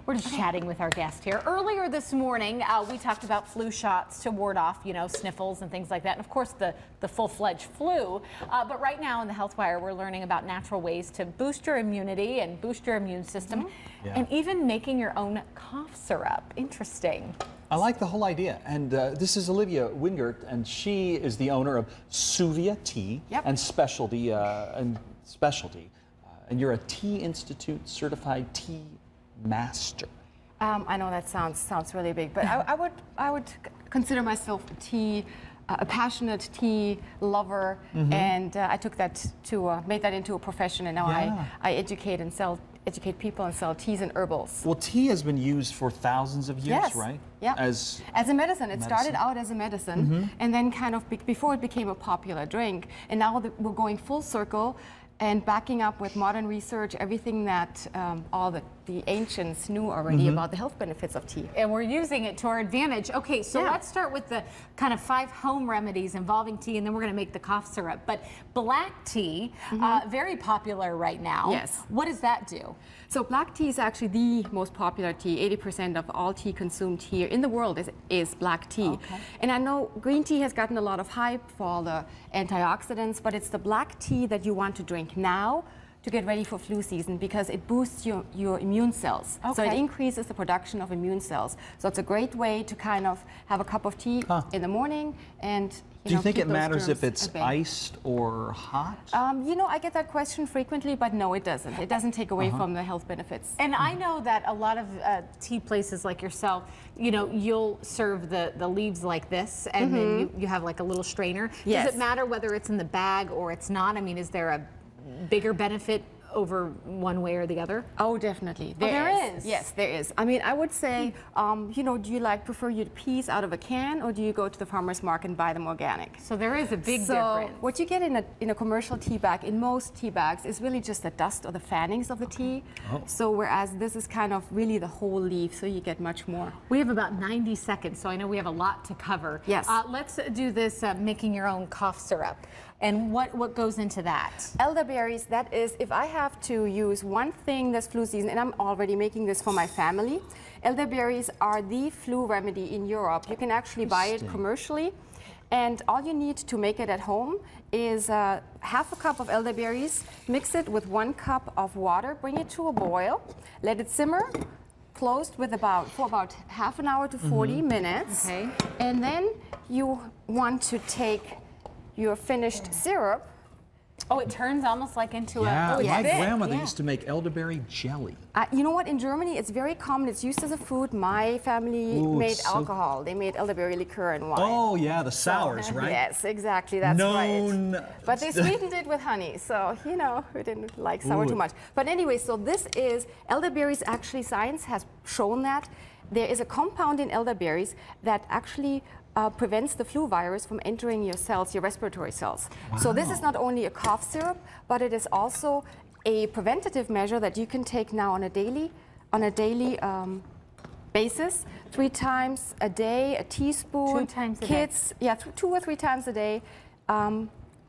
We're just chatting with our guest here. Earlier this morning, we talked about flu shots to ward off, you know, sniffles and things like that. And of course, the full-fledged flu. But right now in the Health Wire, we're learning about natural ways to boost your immunity and boost your immune system, and even making your own cough syrup. Interesting. I like the whole idea. And this is Olivia Wingert, and she is the owner of Souvia Tea and Specialty. And you're a Tea Institute certified tea master. I know that sounds really big, but I would consider myself a passionate tea lover, and I took that to made that into a profession, and now I educate people and sell teas and herbals. Well, tea has been used for thousands of years, right? Yeah. As a medicine. It started out as a medicine, and then kind of before it became a popular drink, and now we're going full circle and backing up with modern research everything that all the ancients knew already about the health benefits of tea. And we're using it to our advantage. Okay, so let's start with the kind of 5 home remedies involving tea, and then we're going to make the cough syrup. But black tea, very popular right now. Yes. What does that do? So black tea is actually the most popular tea. 80% of all tea consumed here in the world is black tea. Okay. And I know green tea has gotten a lot of hype for all the antioxidants, but it's the black tea that you want to drink now to get ready for flu season, because it boosts your immune cells. Okay. So it increases the production of immune cells. So it's a great way to kind of have a cup of tea in the morning and do you think it matters if it's iced or hot? You know, I get that question frequently, but no, it doesn't. It doesn't take away from the health benefits. And I know that a lot of tea places like yourself, you know, you'll serve the leaves like this, and then you have like a little strainer. Yes. Does it matter whether it's in the bag or it's not? I mean, is there a bigger benefit over one way or the other? Oh, definitely. There is. Yes, there is. I mean, I would say, you know, do you prefer your peas out of a can, or do you go to the farmer's market and buy them organic? So there is a big difference. What you get in a commercial tea bag, in most tea bags, is really just the dust or the fannings of the tea. So whereas this is kind of really the whole leaf, so you get much more. We have about 90 seconds, so I know we have a lot to cover. Yes. Let's do this making your own cough syrup. And what goes into that? Elderberries, that is, if I have to use one thing this flu season, and I'm already making this for my family, elderberries are the flu remedy in Europe. You can actually buy it commercially, and all you need to make it at home is half a cup of elderberries, mix it with 1 cup of water, bring it to a boil, let it simmer, closed with for about half an hour to 40 minutes. Okay. And then you want to take your finished syrup. Oh, it turns almost like into my a grandmother used to make elderberry jelly. You know what? In Germany, it's very common. It's used as a food. My family made alcohol. They made elderberry liqueur and wine. Oh, yeah, the sours, right? Yes, exactly. That's right. But they sweetened it with honey, so, you know, we didn't like sour too much. But anyway, so this is elderberries. Actually, science has shown that there is a compound in elderberries that actually prevents the flu virus from entering your cells, your respiratory cells. So this is not only a cough syrup, but it is also a preventative measure that you can take now on a daily basis, 3 times a day, a teaspoon. 2 times a day. 2 or 3 times a day.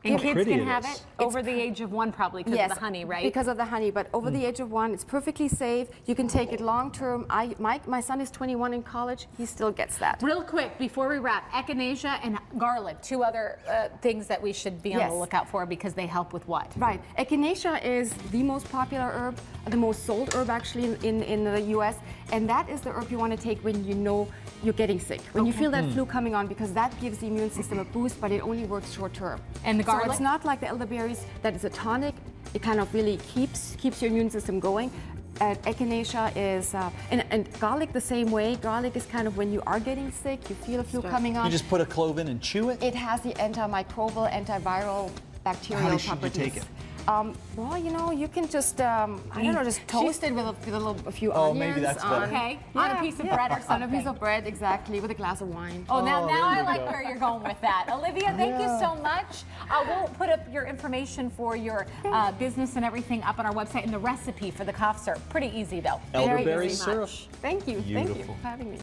And kids can have it over the age of 1 probably because of the honey, right? Because of the honey, but over the age of 1, it's perfectly safe. You can take it long term. My son is 21 in college. He still gets that. Real quick, before we wrap, echinacea and garlic, 2 other things that we should be on the lookout for because they help with what? Right. Echinacea is the most popular herb, the most sold herb actually in the U.S., and that is the herb you want to take when you know you're getting sick, when you feel that flu coming on, because that gives the immune system a boost, but it only works short term. And the garlic? So it's not like the elderberries that is a tonic. It kind of really keeps your immune system going. Echinacea is, and garlic the same way. Garlic is kind of when you are getting sick, you feel a flu coming on. You just put a clove in and chew it? It has the antimicrobial, antiviral, bacterial properties. How should you take it? Well, you know, you can just, I don't know, just toast it with a few onions. Oh, maybe that's better. Okay, on a piece of bread or something. On a piece of bread, exactly, with a glass of wine. Oh, now I like where you're going with that. Olivia, thank you so much. We'll put up your information for your business and everything up on our website, and the recipe for the cough syrup. Pretty easy, though. Elderberry syrup. Thank you. Beautiful. Thank you for having me.